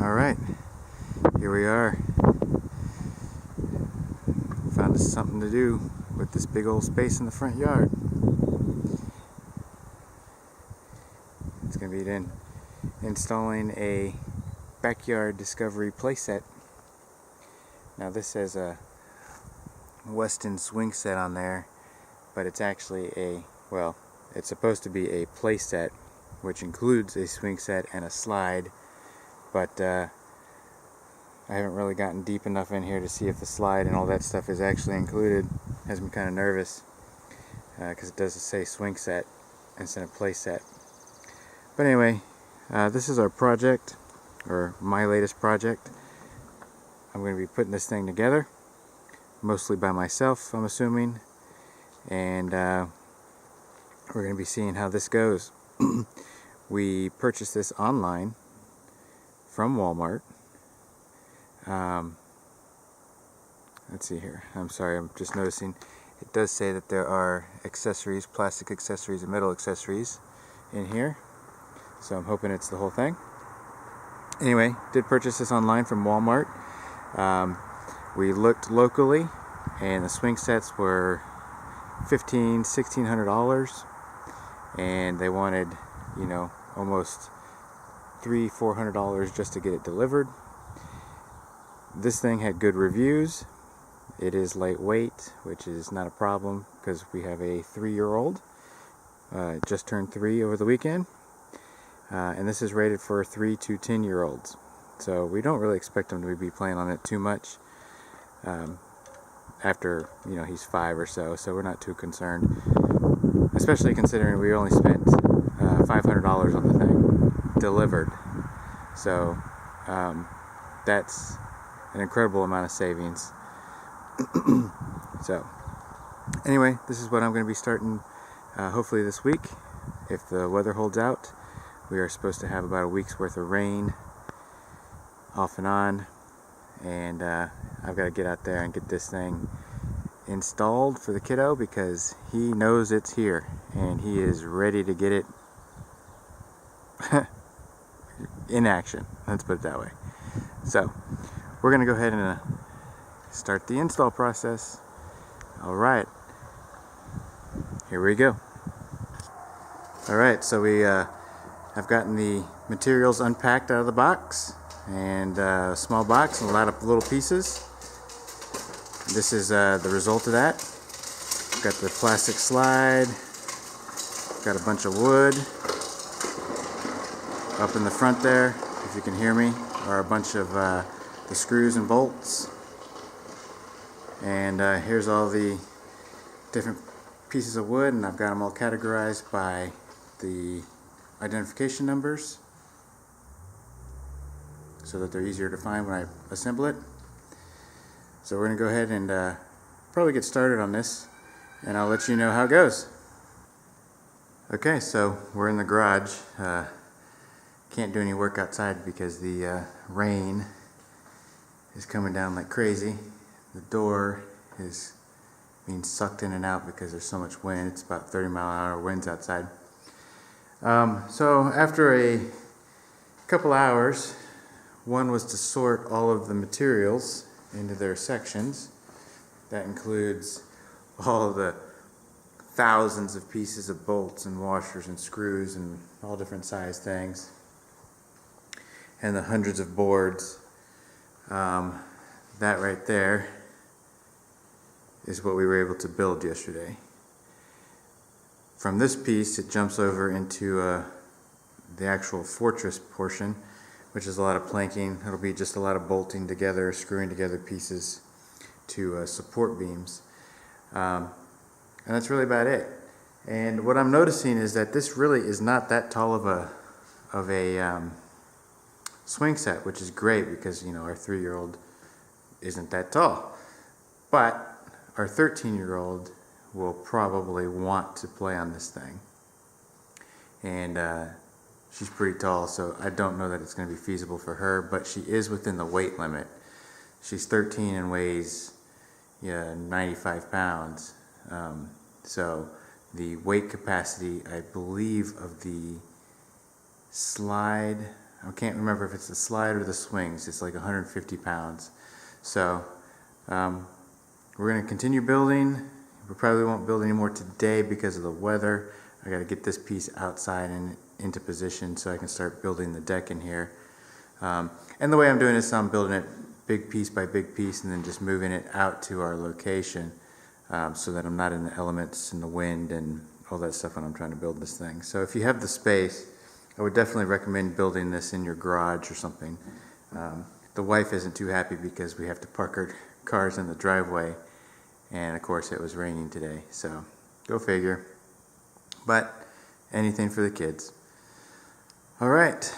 Alright, here we are. Found us something to do with this big old space in the front yard. It's going to be installing a backyard discovery playset. Now this says a Weston swing set on there, but it's actually it's supposed to be a playset, which includes a swing set and a slide. But I haven't really gotten deep enough in here to see if the slide and all that stuff is actually included. Has me kind of nervous because it does say swing set instead of play set. But anyway, this is our project, or my latest project. I'm going to be putting this thing together, mostly by myself, I'm assuming, and we're going to be seeing how this goes. We purchased this online from Walmart. Let's see here. I'm sorry, I'm just noticing it does say that there are accessories, plastic accessories and metal accessories in here. So I'm hoping it's the whole thing. Anyway, did purchase this online from Walmart. We looked locally and the swing sets were $1,600, and they wanted, almost $300-400 just to get it delivered. This thing had good reviews. It is lightweight, which is not a problem because we have a 3-year-old. Just turned 3 over the weekend. And this is rated for 3 to 10-year-olds. So we don't really expect him to be playing on it too much after, he's 5 or so. So we're not too concerned. Especially considering we only spent $500 on the thing delivered. So that's an incredible amount of savings. So anyway, this is what I'm going to be starting hopefully this week, if the weather holds out. We are supposed to have about a week's worth of rain off and on, and I've got to get out there and get this thing installed for the kiddo because he knows it's here and he is ready to get it in action. Let's put it that way. So we're going to go ahead and start the install process. Alright, here we go. Alright, so we I've gotten the materials unpacked out of the box, and a small box and a lot of little pieces. This is the result of that. Got the plastic slide, got a bunch of wood. Up in the front there, if you can hear me, are a bunch of the screws and bolts. And here's all the different pieces of wood, and I've got them all categorized by the identification numbers so that they're easier to find when I assemble it. So we're going to go ahead and probably get started on this, and I'll let you know how it goes. Okay, so we're in the garage. Can't do any work outside because the rain is coming down like crazy. The door is being sucked in and out because there's so much wind. It's about 30-mile-an-hour winds outside. So after a couple hours, one was to sort all of the materials into their sections. That includes all of the thousands of pieces of bolts and washers and screws and all different size things, and the hundreds of boards. That right there is what we were able to build yesterday. From this piece, it jumps over into the actual fortress portion, which is a lot of planking. It'll be just a lot of bolting together, screwing together pieces to support beams. And that's really about it. And what I'm noticing is that this really is not that tall of a swing set, which is great because our 3-year-old isn't that tall. But our 13-year-old will probably want to play on this thing. And she's pretty tall, so I don't know that it's going to be feasible for her, but she is within the weight limit. She's 13 and weighs 95 pounds. So the weight capacity, I believe, of the slide, I can't remember if it's the slide or the swings. It's like 150 pounds. So we're going to continue building. We probably won't build anymore today because of the weather. I got to get this piece outside and into position so I can start building the deck in here. And the way I'm doing this, I'm building it big piece by big piece and then just moving it out to our location so that I'm not in the elements and the wind and all that stuff when I'm trying to build this thing. So if you have the space, I would definitely recommend building this in your garage or something. The wife isn't too happy because we have to park our cars in the driveway, and of course it was raining today, so go figure. But anything for the kids. All right.